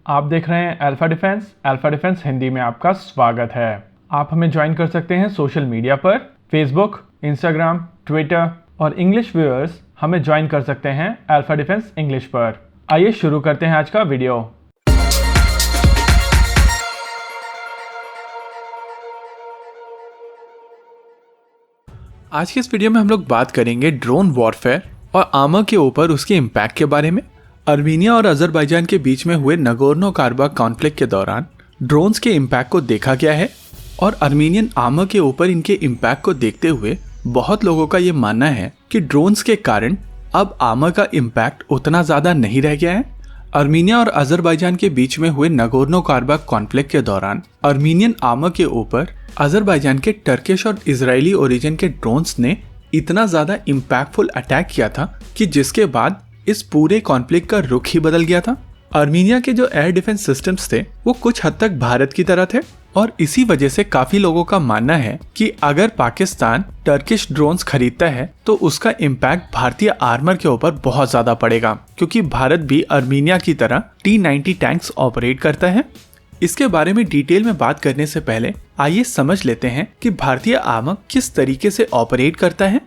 आप देख रहे हैं अल्फा डिफेंस हिंदी में आपका स्वागत है। आप हमें ज्वाइन कर सकते हैं सोशल मीडिया पर, फेसबुक, इंस्टाग्राम, ट्विटर और इंग्लिश व्यूअर्स हमें ज्वाइन कर सकते हैं अल्फा डिफेंस इंग्लिश पर। आइए शुरू करते हैं आज का वीडियो। आज के इस वीडियो में हम लोग बात करेंगे ड्रोन वॉरफेयर और आर्मर के ऊपर उसके इम्पैक्ट के बारे में। अर्मीनिया और अजरबैजान के बीच में हुए नगोर्नो काराबाख कॉन्फ्लिक्ट के दौरान ड्रोन्स के इम्पैक्ट को देखा गया है और अर्मीनियन आर्मर के ऊपर इनके इम्पैक्ट को देखते हुए बहुत लोगों का ये मानना है कि ड्रोन्स के कारण अब आर्मर का इम्पैक्ट उतना ज़्यादा नहीं रह गया है। अर्मीनिया और अजरबैजान के बीच में हुए नगोर्नो काराबाख कॉन्फ्लिक्ट के दौरान अर्मीनियन आर्मर के ऊपर अजरबैजान के टर्किश और इजरायली ओरिजिन के ड्रोन्स ने इतना ज़्यादा इम्पैक्टफुल अटैक किया था कि जिसके बाद इस पूरे कॉन्फ्लिक्ट का रुख ही बदल गया था। अर्मीनिया के जो एयर डिफेंस सिस्टम्स थे वो कुछ हद तक भारत की तरह थे और इसी वजह से काफी लोगों का मानना है कि अगर पाकिस्तान टर्किश ड्रोन्स खरीदता है तो उसका इम्पैक्ट भारतीय आर्मर के ऊपर बहुत ज्यादा पड़ेगा, क्योंकि भारत भी अर्मीनिया की तरह T-90 टैंक्स ऑपरेट करता है। इसके बारे में डिटेल में बात करने से पहले आइए समझ लेते हैं कि भारतीय आर्मर किस तरीके से ऑपरेट करता है।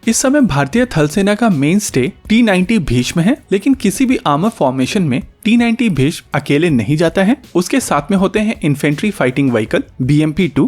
इस समय भारतीय थल सेना का मेन स्टे T-90 भीष्म है, लेकिन किसी भी आर्मर फॉर्मेशन में T-90 भीष्म अकेले नहीं जाता है। उसके साथ में होते हैं इन्फेंट्री फाइटिंग व्हीकल BMP-2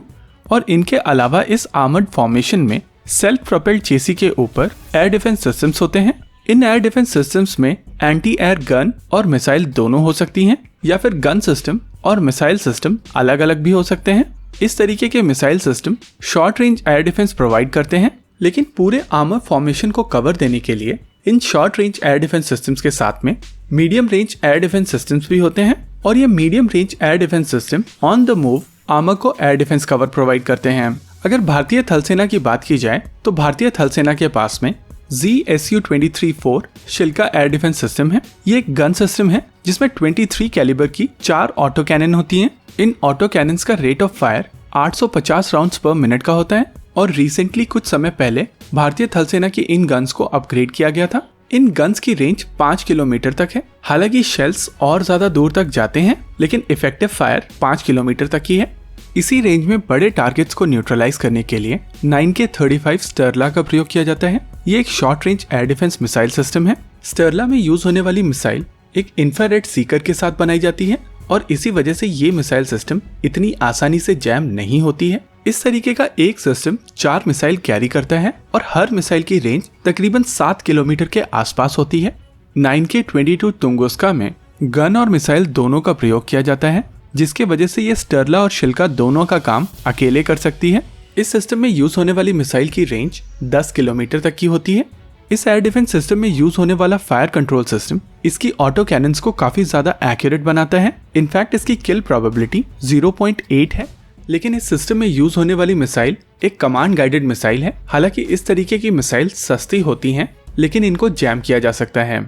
और इनके अलावा इस आर्मर्ड फॉर्मेशन में सेल्फ प्रोपेल्ड चेसी के ऊपर एयर डिफेंस सिस्टम्स होते हैं। इन एयर डिफेंस सिस्टम्स में एंटी एयर गन और मिसाइल दोनों हो सकती हैं, या फिर गन सिस्टम और मिसाइल सिस्टम अलग अलग भी हो सकते हैं। इस तरीके के missile system short range air defence provide करते हैं, लेकिन पूरे आर्मर फॉर्मेशन को कवर देने के लिए in short range air defence systems के साथ में medium range air defence systems भी होते हैं और ये medium range air defence system on the move armour को एयर डिफेंस कवर प्रोवाइड करते हैं। अगर भारतीय थल सेना की बात की जाए तो भारतीय थल सेना के पास में ZSU-23-4 शिल्का एयर डिफेंस सिस्टम है। ये एक गन सिस्टम है जिसमें 23 कैलिबर की 4 ऑटो कैनन होती हैं। इन ऑटो कैनन्स का रेट ऑफ फायर 850 राउंड्स पर मिनट का होता है और रिसेंटली कुछ समय पहले भारतीय थल सेना की इन गन्स को अपग्रेड किया गया था। इन गन्स की रेंज 5 किलोमीटर तक है। हालांकि शेल्स और ज्यादा दूर तक जाते हैं, लेकिन इफेक्टिव फायर 5 किलोमीटर तक ही है। इसी रेंज में बड़े टारगेट्स को न्यूट्रलाइज करने के लिए 9K35 स्टर्ला का प्रयोग किया जाता है। ये एक short range air defence missile system है। स्टर्ला में यूज होने वाली मिसाइल एक इंफ्रारेड सीकर के साथ बनाई जाती है और इसी वजह से ये मिसाइल सिस्टम इतनी आसानी से जैम नहीं होती है। इस तरीके का एक सिस्टम 4 मिसाइल कैरी करता है और हर मिसाइल की रेंज तकरीबन 7 किलोमीटर के आसपास होती है। 9K22 तुंगुस्का में गन और मिसाइल दोनों का प्रयोग किया जाता है, जिसके वजह से ये स्टर्ला और शिल्का दोनों का काम अकेले कर सकती है। इस सिस्टम में यूज होने वाली मिसाइल की रेंज 10 किलोमीटर तक की होती है। इस एयर डिफेंस सिस्टम में यूज होने वाला फायर कंट्रोल सिस्टम इसकी ऑटो कैनन्स को काफी ज्यादा एक्यूरेट बनाता है। इनफैक्ट इसकी किल प्रोबेबिलिटी 0.8 है। लेकिन इस सिस्टम में यूज होने वाली मिसाइल एक कमांड गाइडेड मिसाइल है। हालांकि इस तरीके की मिसाइल सस्ती होती हैं, लेकिन इनको जैम किया जा सकता है।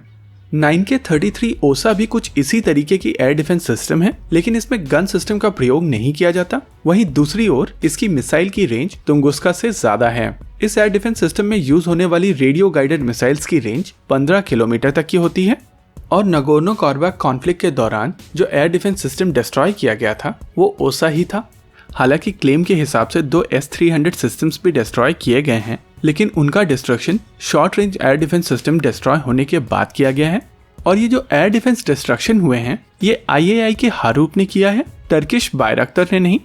9K33 ओसा भी कुछ इसी तरीके की एयर डिफेंस सिस्टम है, लेकिन इसमें गन सिस्टम का प्रयोग नहीं किया जाता। वहीं दूसरी ओर इसकी मिसाइल की रेंज तुंगुस्का से ज्यादा है। इस एयर डिफेंस सिस्टम में यूज होने वाली रेडियो गाइडेड मिसाइल्स की रेंज 15 किलोमीटर तक की होती है। और नगोर्नो काराबाख कॉन्फ्लिक्ट के दौरान जो एयर डिफेंस सिस्टम डिस्ट्रॉय किया गया था वो ओसा ही था। हालांकि क्लेम के हिसाब से 2 S-300 सिस्टम्स भी डिस्ट्रॉय किए गए हैं, लेकिन उनका destruction short range air defence system destroy होने के बाद किया गया है। और ये जो एयर डिफेंस डिस्ट्रक्शन हुए हैं ये IAI के हारूप ने किया है, टर्किश बायरक्तर ने नहीं।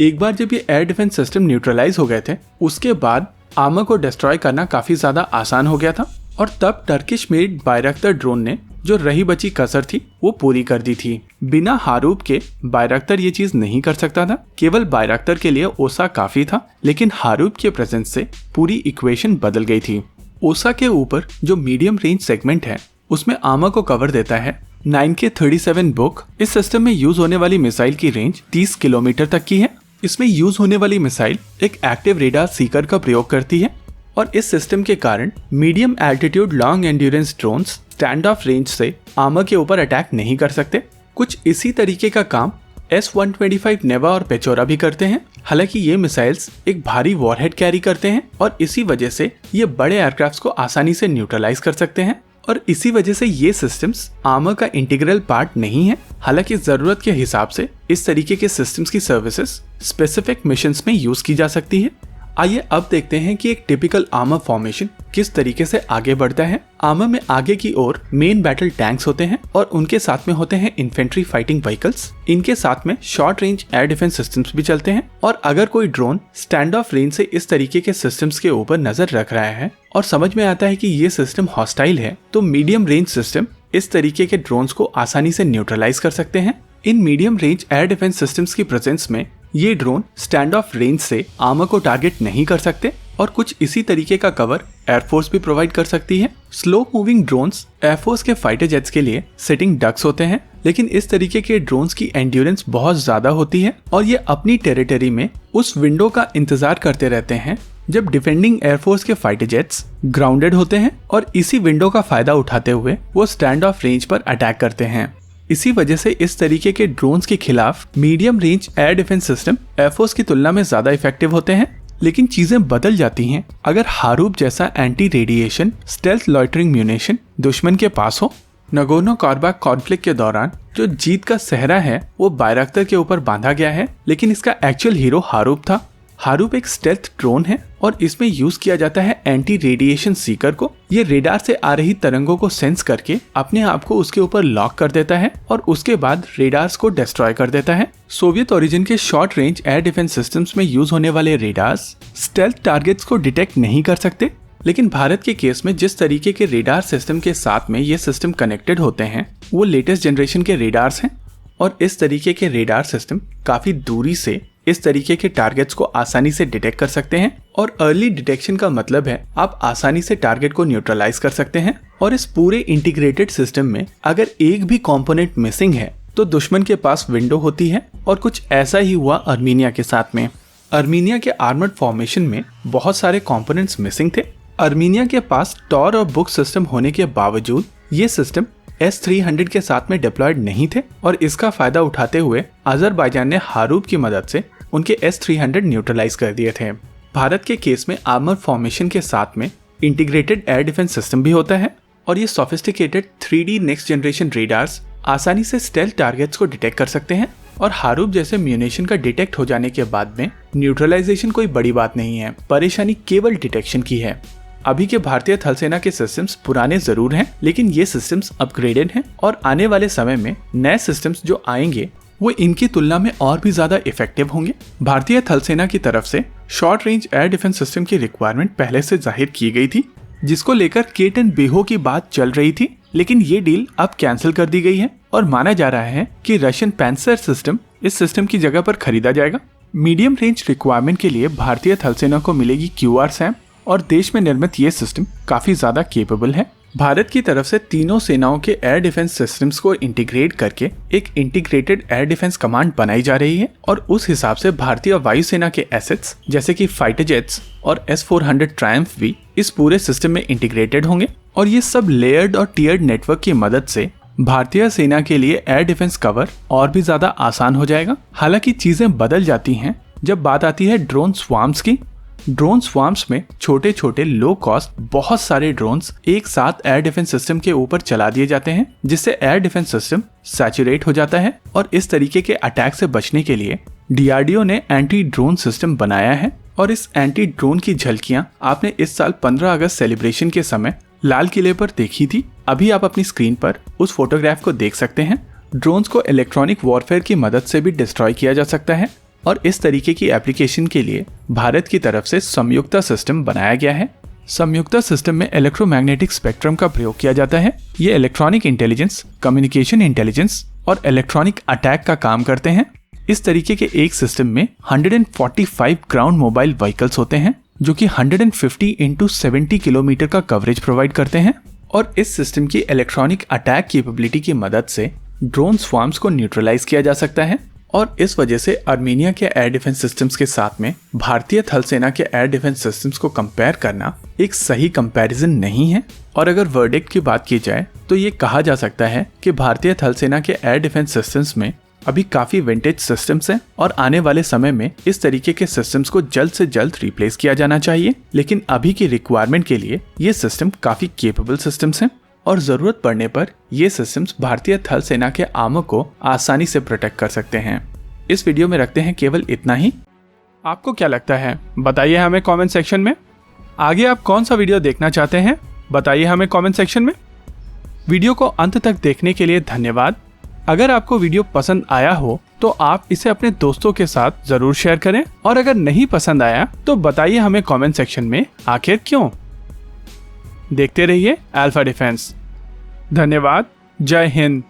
एक बार जब ये एयर डिफेंस सिस्टम न्यूट्रलाइज हो गए थे उसके बाद आर्मर को डिस्ट्रॉय करना काफी ज्यादा आसान हो गया था और तब टर्किश मेड बायरक्तर ड्रोन ने जो रही बची कसर थी वो पूरी कर दी थी। बिना हारूप के बायरक्तर ये चीज नहीं कर सकता था। केवल बायरक्तर के लिए ओसा काफी था, लेकिन हारूप के प्रेजेंस से पूरी इक्वेशन बदल गई थी। ओसा के ऊपर जो मीडियम रेंज सेगमेंट है उसमें आर्मर को कवर देता है 9K37 बुक। इस सिस्टम में यूज होने वाली मिसाइल की रेंज 30 किलोमीटर तक की है। इसमें यूज होने वाली मिसाइल एक एक्टिव रेडार सीकर का प्रयोग करती है और इस सिस्टम के कारण medium altitude long endurance drones stand of range से आर्मर के ऊपर अटैक नहीं कर सकते। कुछ इसी तरीके का काम S-125 नेवा और पेचोरा भी करते हैं। हालांकि ये मिसाइल्स एक भारी वॉरहेड कैरी करते हैं और इसी वजह से ये बड़े एयरक्राफ्ट्स को आसानी से न्यूट्रलाइज कर सकते हैं। और इसी वजह से ये सिस्टम्स आर्मर का इंटीग्रल पार्ट नहीं है। हालांकि जरूरत के हिसाब से इस तरीके के सिस्टम्स की सर्विसेज स्पेसिफिक मिशंस में यूज की जा सकती है। आइए अब देखते हैं कि एक टिपिकल आर्मर फॉर्मेशन किस तरीके से आगे बढ़ता है। आर्मर में आगे की ओर मेन बैटल टैंक्स होते हैं और उनके साथ में होते हैं इन्फेंट्री फाइटिंग व्हीकल्स। इनके साथ में short range air defence systems भी चलते हैं और अगर कोई ड्रोन स्टैंड ऑफ रेंज से इस तरीके के सिस्टम्स के ऊपर नजर रख रहा है और समझ में आता है कि ये सिस्टम हॉस्टाइल है, तो मीडियम रेंज सिस्टम इस तरीके के ड्रोन्स को आसानी से न्यूट्रलाइज कर सकते हैं। In medium range air defence systems की प्रेजेंस में ये ड्रोन स्टैंड ऑफ रेंज से आर्मर को टारगेट नहीं कर सकते और कुछ इसी तरीके का कवर एयरफोर्स भी प्रोवाइड कर सकती है। स्लो मूविंग ड्रोन्स एयरफोर्स के फाइटर जेट्स के लिए सिटिंग डक्स होते हैं, लेकिन इस तरीके के ड्रोन्स की एंड्योरेंस बहुत ज्यादा होती है और ये अपनी टेरिटरी में उस विंडो का इंतजार करते रहते हैं जब डिफेंडिंग एयरफोर्स के फाइटर जेट्स ग्राउंडेड होते हैं और इसी विंडो का फायदा उठाते हुए वो स्टैंड ऑफ रेंज पर अटैक करते हैं। इसी वजह से इस तरीके के ड्रोन्स के खिलाफ medium range air defence system air force की तुलना में ज्यादा इफेक्टिव होते हैं। लेकिन चीजें बदल जाती हैं अगर हारूप जैसा anti radiation stealth loitering munition दुश्मन के पास हो। नगोर्नो काराबाख कॉन्फ्लिक्ट के दौरान जो जीत का सेहरा है वो बायरक्तर के ऊपर बांधा गया है, लेकिन इसका एक्चुअल हीरो हारूप था। हारूप एक स्टेल्थ ड्रोन है और इसमें यूज किया जाता है एंटी रेडिएशन सीकर को। ये रेडार से आ रही तरंगों को सेंस करके अपने आप को उसके ऊपर लॉक कर देता है और उसके बाद रेडार्स को डिस्ट्रॉय कर देता है। सोवियत ओरिजिन के short range air defence systems में यूज होने वाले रेडार्स स्टेल्थ टारगेट्स को डिटेक्ट नहीं कर सकते, लेकिन भारत के केस में जिस तरीके के रेडार सिस्टम के साथ में ये सिस्टम कनेक्टेड होते हैं वो लेटेस्ट जनरेशन के रेडार्स हैं और इस तरीके के रेडार सिस्टम काफी दूरी से इस तरीके के टारगेट्स को आसानी से डिटेक्ट कर सकते हैं और अर्ली डिटेक्शन का मतलब है आप आसानी से टारगेट को न्यूट्रलाइज कर सकते हैं। और इस पूरे इंटीग्रेटेड सिस्टम में अगर एक भी कंपोनेंट मिसिंग है तो दुश्मन के पास विंडो होती है और कुछ ऐसा ही हुआ अर्मीनिया के साथ में। अर्मीनिया के आर्मर्ड फॉर्मेशन में बहुत सारे कंपोनेंट्स मिसिंग थे। अर्मीनिया के पास टॉर और बुक सिस्टम होने के बावजूद ये सिस्टम S-300 के साथ में डिप्लॉयड नहीं थे और इसका फायदा उठाते हुए अजरबैजान ने हारूप की मदद से उनके S-300 न्यूट्रलाइज कर दिए थे। भारत के केस में आर्मर फॉर्मेशन के साथ में इंटीग्रेटेड एयर डिफेंस सिस्टम भी होता है और ये sophisticated 3D next generation radars आसानी से स्टेल्थ टारगेट्स को डिटेक्ट कर सकते हैं और हारूप जैसे म्यूनिशन का डिटेक्ट हो जाने के बाद में न्यूट्रलाइजेशन कोई बड़ी बात नहीं है, परेशानी केवल डिटेक्शन की है। अभी के भारतीय थल सेना के सिस्टम्स पुराने जरूर हैं, लेकिन ये सिस्टम्स अपग्रेडेड हैं और आने वाले समय में नए सिस्टम्स जो आएंगे वो इनकी तुलना में और भी ज्यादा इफेक्टिव होंगे। भारतीय थल सेना की तरफ से short range air defence system की रिक्वायरमेंट पहले से जाहिर की गई थी, जिसको लेकर K-10 बेहो की बात चल रही थी, लेकिन ये डील अब कैंसिल कर दी गई है और माना जा रहा है कि रशियन पैंसर सिस्टम इस सिस्टम की जगह पर खरीदा जाएगा। मीडियम रेंज रिक्वायरमेंट के लिए भारतीय थल सेना को मिलेगी QR-SAM और देश में निर्मित ये सिस्टम काफी ज्यादा केपेबल है। भारत की तरफ से तीनों सेनाओं के एयर डिफेंस सिस्टम्स को इंटीग्रेट करके एक इंटीग्रेटेड एयर डिफेंस कमांड बनाई जा रही है और उस हिसाब से भारतीय वायुसेना के एसेट्स जैसे कि फाइटर जेट्स और S-400 ट्रायम्फ भी इस पूरे सिस्टम में इंटीग्रेटेड होंगे और ये सब लेयर्ड और टियर्ड नेटवर्क की मदद से भारतीय सेना के लिए एयर डिफेंस कवर और भी ज्यादा आसान हो जाएगा। हालांकि चीजें बदल जाती हैं जब बात आती है ड्रोन स्वार्म्स की। ड्रोन स्वार्म्स में छोटे छोटे लो कॉस्ट बहुत सारे ड्रोन्स एक साथ एयर डिफेंस सिस्टम के ऊपर चला दिए जाते हैं, जिससे एयर डिफेंस सिस्टम सैचुरेट हो जाता है और इस तरीके के अटैक से बचने के लिए DRDO ने एंटी ड्रोन सिस्टम बनाया है और इस एंटी ड्रोन की झलकियां आपने इस साल 15 अगस्त सेलिब्रेशन के समय लाल किले पर देखी थी। अभी आप अपनी स्क्रीन पर उस फोटोग्राफ को देख सकते हैं। ड्रोन्स को इलेक्ट्रॉनिक वॉरफेयर की मदद से भी डिस्ट्रॉय किया जा सकता है और इस तरीके की एप्लीकेशन के लिए भारत की तरफ से संयुक्ता सिस्टम बनाया गया है। संयुक्ता सिस्टम में इलेक्ट्रोमैग्नेटिक स्पेक्ट्रम का प्रयोग किया जाता है। ये इलेक्ट्रॉनिक इंटेलिजेंस, कम्युनिकेशन इंटेलिजेंस और इलेक्ट्रॉनिक अटैक का काम करते हैं। इस तरीके के एक सिस्टम में 145 ग्राउंड मोबाइल व्हीकल्स होते हैं जो कि 150 × 70 किलोमीटर का कवरेज प्रोवाइड करते हैं और इस सिस्टम की इलेक्ट्रॉनिक अटैक कैपेबिलिटी की मदद से ड्रोन स्वार्म्स को न्यूट्रलाइज किया जा सकता है और इस वजह से अर्मीनिया के एयर डिफेंस सिस्टम्स के साथ में भारतीय थल सेना के एयर डिफेंस सिस्टम्स को कंपेयर करना एक सही कंपैरिजन नहीं है। और अगर वर्डिक्ट की बात की जाए तो ये कहा जा सकता है कि भारतीय थल सेना के एयर डिफेंस सिस्टम्स में अभी काफी विंटेज सिस्टम्स हैं और आने वाले समय में इस तरीके के सिस्टम्स को जल्द से जल्द रिप्लेस किया जाना चाहिए, लेकिन अभी की रिक्वायरमेंट के लिए ये सिस्टम काफी केपेबल सिस्टम्स हैं। और जरूरत पड़ने पर ये सिस्टम्स भारतीय थल सेना के आर्मर को आसानी से प्रोटेक्ट कर सकते हैं। इस वीडियो में रखते हैं केवल इतना ही। आपको क्या लगता है बताइए हमें कमेंट सेक्शन में। आगे आप कौन सा वीडियो देखना चाहते हैं बताइए हमें कमेंट सेक्शन में। वीडियो को अंत तक देखने के लिए धन्यवाद। अगर आपको वीडियो पसंद आया हो तो आप इसे अपने दोस्तों के साथ जरूर शेयर करें, और अगर नहीं पसंद आया तो बताइए हमें कमेंट सेक्शन में आखिर क्यों। देखते रहिए अल्फा डिफेंस। धन्यवाद। जय हिंद।